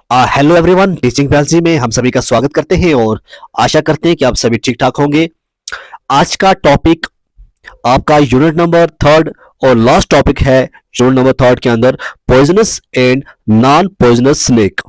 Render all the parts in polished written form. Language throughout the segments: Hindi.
हेलो एवरीवन, टीचिंग फैंसी में हम सभी का स्वागत करते हैं और आशा करते हैं कि आप सभी ठीक ठाक होंगे। आज का टॉपिक आपका यूनिट नंबर थर्ड और लास्ट टॉपिक है यूनिट नंबर थर्ड के अंदर poisonous and non poisonous snake.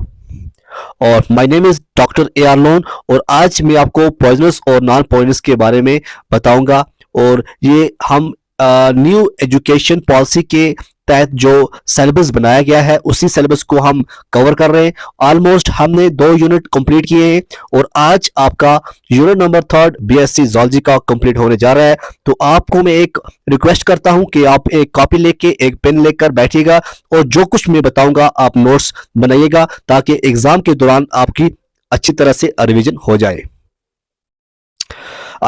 और my name is doctor A R Lone और आज मैं आपको पॉइजनस और नॉन पॉइजनस के बारे में बताऊंगा। और ये हम न्यू एजुकेशन पॉलिसी के तहत जो सिलेबस बनाया गया है उसी सिलेबस को हम कवर कर रहे हैं। ऑलमोस्ट हमने 2 यूनिट कंप्लीट किए हैं और आज आपका unit number third BSc zoology का कंप्लीट होने जा रहा है। तो आपको मैं एक रिक्वेस्ट करता हूं कि आप एक कॉपी लेके एक पेन लेकर बैठिएगा और जो कुछ मैं बताऊंगा आप नोट्स बनाइएगा ताकि एग्जाम के दौरान आपकी अच्छी तरह से रिवीजन हो जाए।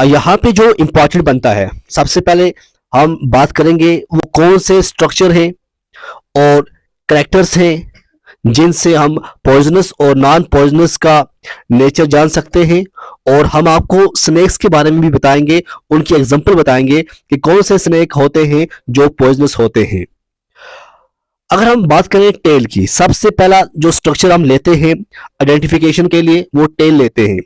यहाँ पे जो इंपॉर्टेंट बनता है, सबसे पहले हम बात करेंगे वो कौन से स्ट्रक्चर हैं और कैरेक्टर्स हैं जिनसे हम पॉइजनस और नॉन पॉइजनस का नेचर जान सकते हैं। और हम आपको स्नेक्स के बारे में भी बताएंगे, उनकी एग्जांपल बताएंगे कि कौन से स्नेक होते हैं जो पॉइजनस होते हैं। अगर हम बात करें टेल की, सबसे पहला जो स्ट्रक्चर हम लेते हैं आइडेंटिफिकेशन के लिए वो टेल लेते हैं।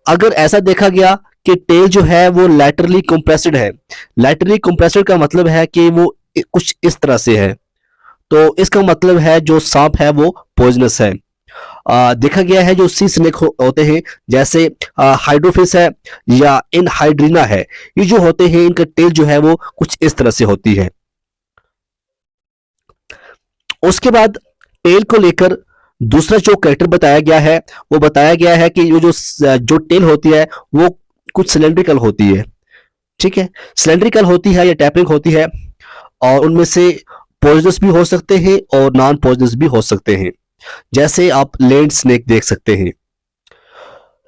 अगर ऐसा देखा गया कि टेल जो है वो लैटरली कंप्रेस्ड है, लैटरली कंप्रेस्ड का मतलब है कि वो कुछ इस तरह से है, तो इसका मतलब है जो सांप है वो पॉइजनस है। देखा गया है जो सी स्नेक होते हैं जैसे हाइड्रोफिस है या इनहाइड्रीना है, ये जो होते हैं इनका टेल जो है वो कुछ इस तरह से होती है। उसके बाद टेल को लेकर दूसरा जो कैरेक्टर बताया गया है वो बताया गया है कि जो टेल होती है वो कुछ सिलेंड्रिकल होती है। ठीक है, सिलेंड्रिकल होती है या टैपरिंग होती है और उनमें से पॉइजनस भी हो सकते हैं और नॉन पॉइजनस भी हो सकते हैं, जैसे आप लैंड स्नेक देख सकते हैं।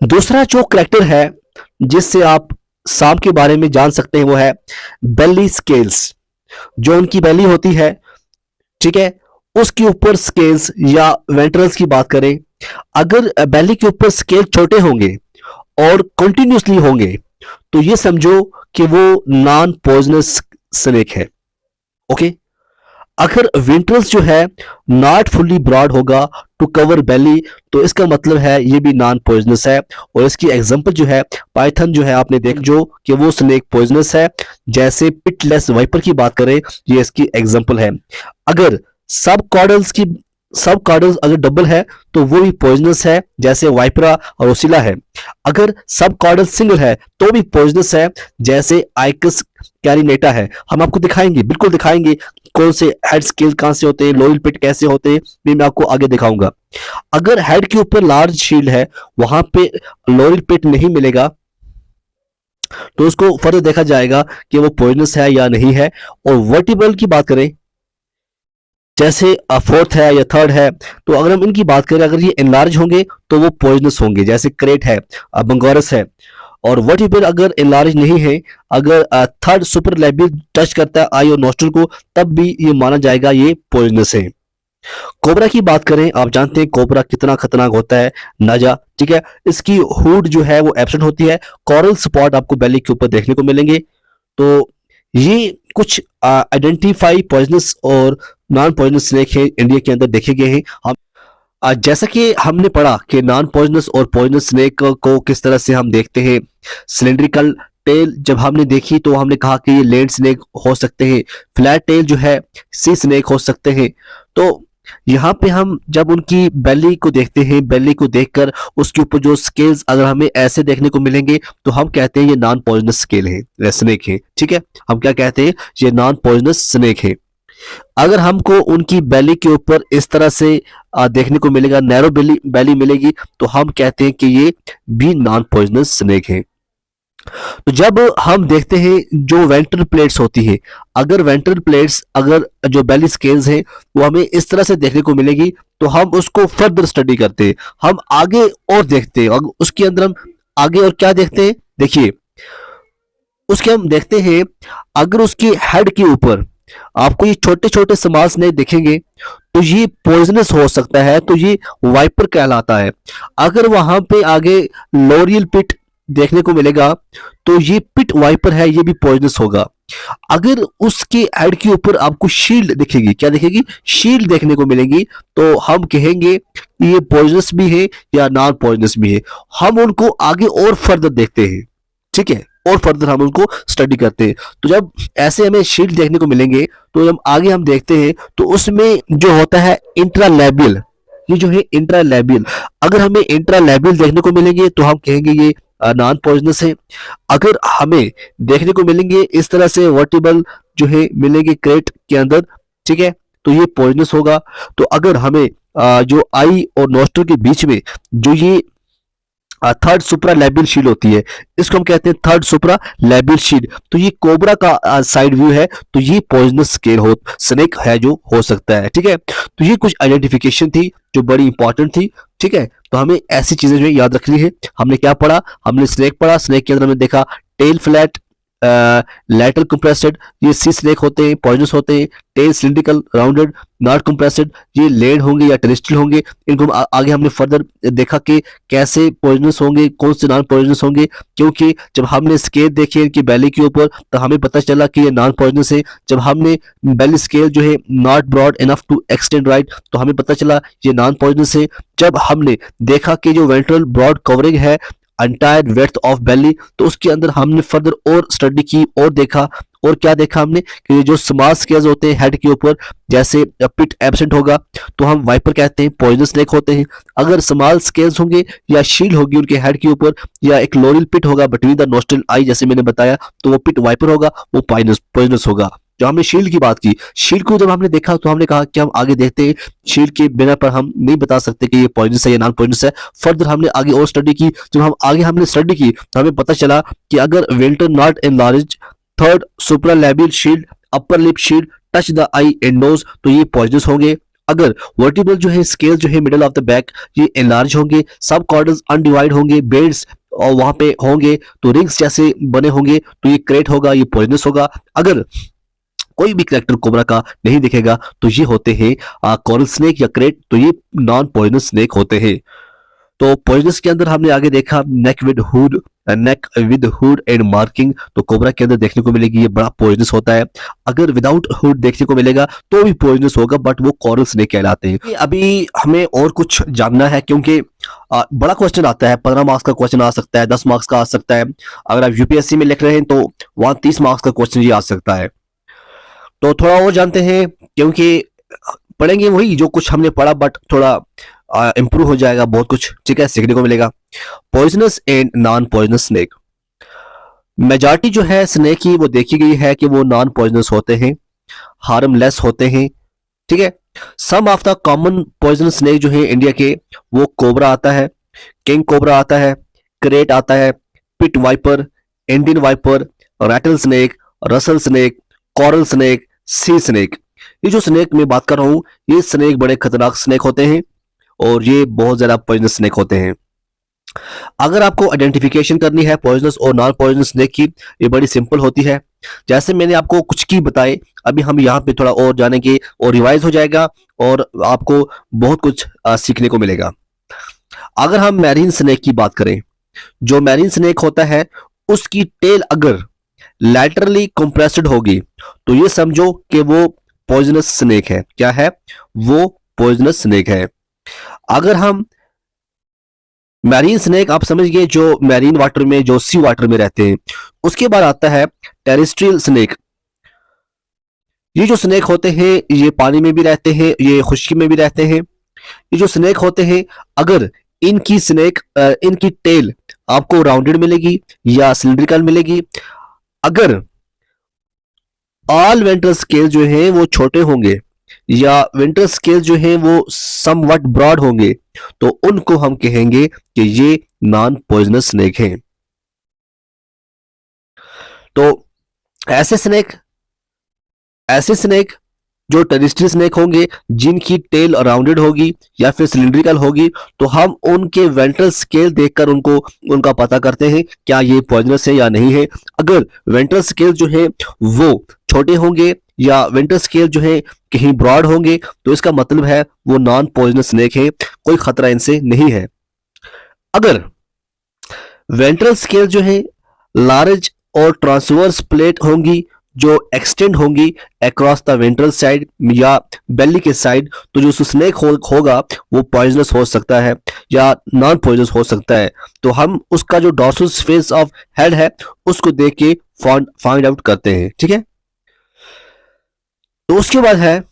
दूसरा जो कैरेक्टर है जिससे आप सांप के बारे में जान सकते हैं वो है बेली स्केल्स। जो उनकी बेली होती है, ठीक है, उसके ऊपर स्केल्स या वेंट्रल्स की बात करें, अगर बेली के ऊपर स्केल छोटे होंगे और कंटिन्यूसली होंगे तो ये समझो कि वो नॉन पॉइजनस स्नेक है। ओके, अगर वेंट्रल्स जो है नॉट फुल्ली ब्रॉड होगा टू कवर बेली तो इसका मतलब है ये भी नॉन पॉइजनस है। और इसकी एग्जांपल जो है पाइथन जो है आपने देख जो कि वो स्नेक पॉइजनस है। जैसे पिटलेस वाइपर की बात करें, ये इसकी एग्जांपल है। अगर सब कॉर्डल्स अगर डबल है तो वो भी पॉइजनस है, जैसे वाइपरा और ओसिला है। अगर सब कॉर्डल सिंगल है तो भी पॉइजनस है, जैसे आइकस कैरिनेटा है। हम आपको दिखाएंगे, बिल्कुल दिखाएंगे कौन से हेड स्केल कहां से होते हैं, लोयल पिट कैसे होते हैं, मैं आपको आगे दिखाऊंगा। अगर हेड के ऊपर लार्ज शील्ड है वहां पे लोयल पिट नहीं मिलेगा तो उसको फर्दर देखा जाएगा कि वो पॉइजनस है या नहीं है। और वर्टिब्रल की बात करें, जैसे फोर्थ है या थर्ड है, तो अगर हम इनकी बात करें, अगर ये एनलार्ज होंगे तो वो पॉइजनस होंगे, जैसे क्रेट है, बंगोरस है। और वर्टिब्रल अगर एनलार्ज नहीं है, अगर थर्ड सुपर लैबियल टच करता है आई और नोस्ट्रल को, तब भी ये माना जाएगा ये पॉइजनस है। कोबरा की बात करें, आप जानते हैं कोबरा कितना खतरनाक होता है, नाजा, ठीक है। इसकी हुड जो है वो एब्सेंट होती है, कॉरल स्पॉट आपको बेली के ऊपर देखने को मिलेंगे। तो ये कुछ आइडेंटिफाई पॉइजनस और नॉन पॉइजनस स्नेक है इंडिया के अंदर देखे गए हैं। हम जैसा कि हमने पढ़ा कि नॉन पॉइजनस और पॉइजनस स्नेक को किस तरह से हम देखते हैं। सिलेंड्रिकल टेल जब हमने देखी तो हमने कहा कि ये लैंड स्नेक हो सकते हैं, फ्लैट टेल जो है सी स्नेक हो सकते हैं। तो यहाँ पे हम जब उनकी बेली को देखते हैं, बेली को देखकर उसके ऊपर जो स्केल्स अगर हमें ऐसे देखने को मिलेंगे तो हम कहते हैं ये नॉन पॉइजनस स्केल है, स्नेक है। ठीक है, हम क्या कहते हैं, ये नॉन पॉइजनस स्नेक है। अगर हमको उनकी बेली के ऊपर इस तरह से देखने को मिलेगा, नैरो बेली मिलेगी, तो हम कहते हैं कि ये भी नॉन पॉइजनस स्नेक है। तो जब हम देखते हैं जो वेंट्रल प्लेट्स होती है, अगर वेंट्रल प्लेट्स अगर जो बेली स्केल्स हैं वो हमें इस तरह से देखने को मिलेगी तो हम उसको फर्दर स्टडी करते हैं, हम आगे और देखते हैं। उसके अंदर हम आगे और क्या देखते हैं, देखिए उसके हम देखते हैं अगर उसकी हेड के ऊपर आपको ये छोटे छोटे स्मॉल स्नेक दिखेंगे तो ये पॉइजनस हो सकता है, तो ये वाइपर कहलाता है। अगर वहां पे आगे लोरियल पिट देखने को मिलेगा तो ये पिट वाइपर है, ये भी पॉइजनस होगा। अगर उसके हेड के ऊपर आपको शील्ड दिखेगी, क्या दिखेगी, शील्ड देखने को मिलेगी, तो हम कहेंगे कि ये पॉइजनस भी है या नॉन पॉइजनस भी है। हम उनको आगे और फर्दर देखते हैं, ठीक है, और फर्दर हम उनको स्टडी करते हैं। तो जब ऐसे हमें शील्ड देखने को मिलेंगे तो जब आगे हम देखते हैं तो उसमें जो होता है इंट्रालैबियल, ये जो है इंट्रालैबियल, अगर हमें इंट्रालैबियल देखने को मिलेंगे तो हम कहेंगे ये नॉन पॉइजनस है। अगर हमें देखने को मिलेंगे इस तरह से वर्टिबल जो है मिलेंगे क्रेट के अंदर, ठीक है, तो ये पॉइजनस होगा। तो अगर हमें जो आई और नोस्ट्रल के बीच में जो ये थर्ड सुप्रा लैबियल शील्ड होती है, इसको हम कहते हैं थर्ड सुप्रा लैबियल शील्ड, तो ये कोबरा का साइड व्यू है, तो ये पॉइजनस स्केल हो स्नेक है जो हो सकता है, ठीक है। तो ये कुछ आइडेंटिफिकेशन थी जो बड़ी इंपॉर्टेंट थी, ठीक है। तो हमें ऐसी चीजें जो है याद रखनी है। हमने क्या पढ़ा, हमने स्नेक पढ़ा, स्नेक के अंदर हमने देखा टेल फ्लैट, लैटरल कंप्रेस्ड, ये सी स्नेक होते हैं, पॉइजनस होते हैं। Tail cylindrical rounded, not compressed, ये लेड होंगे या टेरेस्ट्रियल होंगे। इनको आगे हमने फर्दर देखा कि कैसे पॉइजनस होंगे, कौन से नॉन पॉइजनस होंगे, क्योंकि जब हमने स्केल देखी इनकी बेली के ऊपर तो हमें पता चला कि ये नॉन पॉइजनस है। जब हमने बेली स्केल जो है not broad enough to extend right, तो हमें पता चला ये नॉन पॉइजनस है। जब हमने देखा कि जो वेंट्रल ब्रॉड कवरिंग है अंटायर वेड्थ ऑफ बेली, तो उसके अंदर हमने फर्दर और स्टडी की और देखा, और क्या देखा हमने कि जो स्मॉल स्केल्स होते हैं हेड के ऊपर, जैसे पिट एब्सेंट होगा तो हम वाइपर कहते हैं, पॉइजनस स्नेक होते हैं। अगर स्मॉल स्केल्स होंगे या शील्ड होगी उनके हेड के ऊपर, या एक लोरियल पिट होगा बिटवीन द नोस्ट्रल आई जैसे मैंने बताया, तो वो पिट वाइपर होगा, वो पॉइजनस होगा। जो हमने शील्ड की बात की, शील्ड को जब हमने देखा तो हमने कहा कि हम आगे देखते हैं, शील्ड के बिना पर हम नहीं बता सकते कि ये पॉइजनस है या नॉन पॉइजनस है। फर्दर हमने आगे और स्टडी की, जब हम आगे हमने स्टडी की तो हमें पता चला कि अगर ventral not enlarged, third supralabial shield, upper lip shield touch the eye and nose, तो ये पॉइजनस होंगे। अगर वर्टिबल जो है स्केल जो है मिडल ऑफ द बैक ये एनलार्ज होंगे, सब कॉर्डल्स अनडिवाइड होंगे, बेड्स और वहां पे होंगे तो रिंग्स जैसे बने होंगे, तो ये क्रेट होगा, ये पॉइजनस होगा। अगर कोई भी करेक्टर कोबरा का नहीं दिखेगा तो ये होते हैं कोरल स्नेक या क्रेट, तो ये नॉन पॉइजनस स्नेक होते हैं। तो पॉइजनस के अंदर हमने आगे देखा नेक विद हुड एंड मार्किंग, तो कोबरा के अंदर देखने को मिलेगी ये बड़ा पॉइजनस होता है। अगर विदाउट हुड देखने को मिलेगा तो भी पॉइजनस होगा, बट वो कोरल स्नेक कहलाते हैं। अभी हमें और कुछ जानना है, क्योंकि बड़ा क्वेश्चन आता है, 15 मार्क्स का क्वेश्चन आ सकता है, 10 मार्क्स का आ सकता है। अगर आप यूपीएससी में लिख रहे हैं तो वहां 30 मार्क्स का क्वेश्चन ये आ सकता है। तो थोड़ा और जानते हैं, क्योंकि पढ़ेंगे वही जो कुछ हमने पढ़ा, बट थोड़ा इंप्रूव हो जाएगा, बहुत कुछ, ठीक है, सीखने को मिलेगा। Poisonous and non poisonous snake, majority जो है स्नेक की वो देखी गई है कि वो नॉन पॉइजनस होते हैं, हार्मलेस होते हैं, ठीक है। Some of the common poisonous snake जो है इंडिया के, वो कोबरा आता है, किंग कोबरा आता है, क्रेट आता है, pit viper, Indian viper, rattle snake, Russell snake, coral snake, sea snake. ये जो स्नेक मैं बात कर रहा हूं, ये स्नेक बड़े खतरनाक स्नेक होते हैं और ये बहुत ज्यादा पॉइजनस स्नेक होते हैं। अगर आपको आइडेंटिफिकेशन करनी है पॉइजनस और नॉन पॉइजनस स्नेक की, ये बड़ी सिंपल होती है। जैसे मैंने आपको कुछ की बताए, अभी हम यहाँ पे थोड़ा और जानेंगे और रिवाइज हो जाएगा और आपको बहुत कुछ सीखने को मिलेगा। अगर हम मैरीन स्नेक की बात करें, जो मैरीन स्नेक होता है उसकी टेल अगर लैटरली कंप्रेस्ड होगी तो ये समझो कि वो पॉइजनस स्नेक है। क्या है वो? पॉइजनस स्नेक है। अगर हम मैरीन स्नेक आप समझ गए, जो मैरीन वाटर में, जो सी वाटर में रहते हैं। उसके बाद आता है टेरेस्ट्रियल स्नेक। ये जो स्नेक होते हैं ये पानी में भी रहते हैं, ये खुश्की में भी रहते हैं। ये जो स्नेक होते हैं, अगर इनकी टेल आपको राउंडेड मिलेगी या सिलिंड्रिकल मिलेगी, अगर ऑल वेंट्रल स्केल जो है वो छोटे होंगे या वेंट्रल स्केल जो है वो समवट ब्रॉड होंगे, तो उनको हम कहेंगे कि ये नॉन पॉइजनस स्नेक हैं। तो ऐसे स्नेक जो टेरेस्ट्रियल स्नेक होंगे जिनकी टेल राउंडेड होगी या फिर सिलिंड्रिकल होगी, तो हम उनके वेंट्रल स्केल देखकर उनका पता करते हैं क्या ये पॉइजनस है या नहीं है। अगर वेंट्रल स्केल जो है वो छोटे होंगे या वेंट्रल स्केल जो है कहीं ब्रॉड होंगे, तो इसका मतलब है वो नॉन पॉइजनस स्नेक है, कोई खतरा इनसे नहीं है। अगर वेंट्रल स्केल जो है लार्ज और ट्रांसवर्स प्लेट होंगी, जो एक्सटेंड होंगी अक्रॉस द वेंट्रल साइड या बेली के साइड, तो जो स्नेक होगा वो पॉइजनस हो सकता है या नॉन पॉइजनस हो सकता है। तो हम उसका जो डॉर्सल फेस ऑफ हेड है उसको देख के फाइंड आउट करते हैं, ठीक है। तो उसके बाद है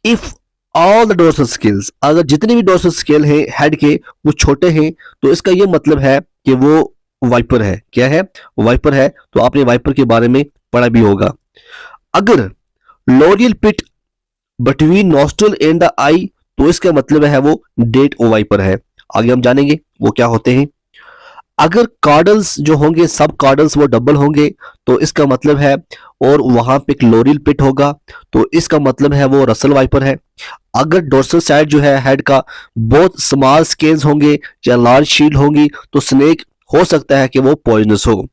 if all the dorsal scales, अगर जितने भी डोर्सल स्केल हैं हेड के वो छोटे हैं तो इसका ये मतलब है कि वो वाइपर है। क्या है? वाइपर है। तो आपने वाइपर के बारे में पढ़ा भी होगा। अगर loreal pit between nostril and the eye तो इसका मतलब है वो डेट वाइपर है। आगे हम जानेंगे वो क्या होते हैं। अगर कार्डल्स जो होंगे सब कार्डल्स वो डबल होंगे तो इसका मतलब है, और वहां पे एक लोरियल पिट होगा तो इसका मतलब है वो रसल वाइपर है। अगर डोर्सल साइड जो है हेड का बहुत स्मॉल स्केल्स होंगे या लार्ज शील्ड होंगी तो स्नेक हो सकता है कि वो पॉइजनस हो,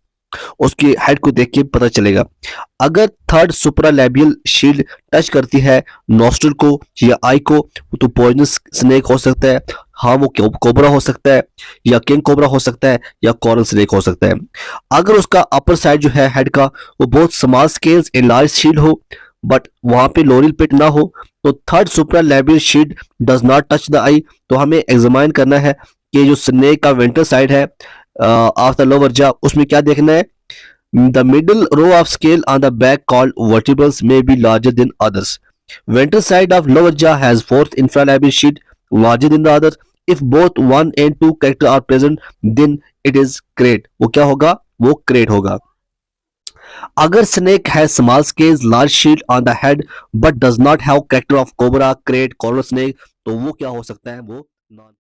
उसकी हेड को देख के पता चलेगा। अगर थर्ड सुपरालैबियल शील्ड टच करती है नॉस्ट्रल को या आई को तो पॉइजनस स्नेक हो सकता है। हाँ, वो कोबरा हो सकता है या किंग कोबरा हो सकता है या कोरल स्नेक हो सकता है। अगर उसका अपर साइड जो है हेड का वो बहुत small scales and large shield हो बट वहां पे लोरियल पिट ना हो तो third supralabial shield does not touch the eye, तो हमें एग्जामाइन करना है कि जो स्नेक का वेंट्रल साइड है ऑफ द लोअर जॉ उसमें क्या देखना है। The middle row of scale on the back called vertebrals may be larger than others. Ventral side of lower jaw has fourth infralabial sheet larger than the other. If both 1 and 2 character are present then it is crate. वो क्या होगा? वो crate होगा। अगर snake has small scales large shield on the head but does not have character of cobra, crate, coral snake तो वो क्या हो सकता है? वो non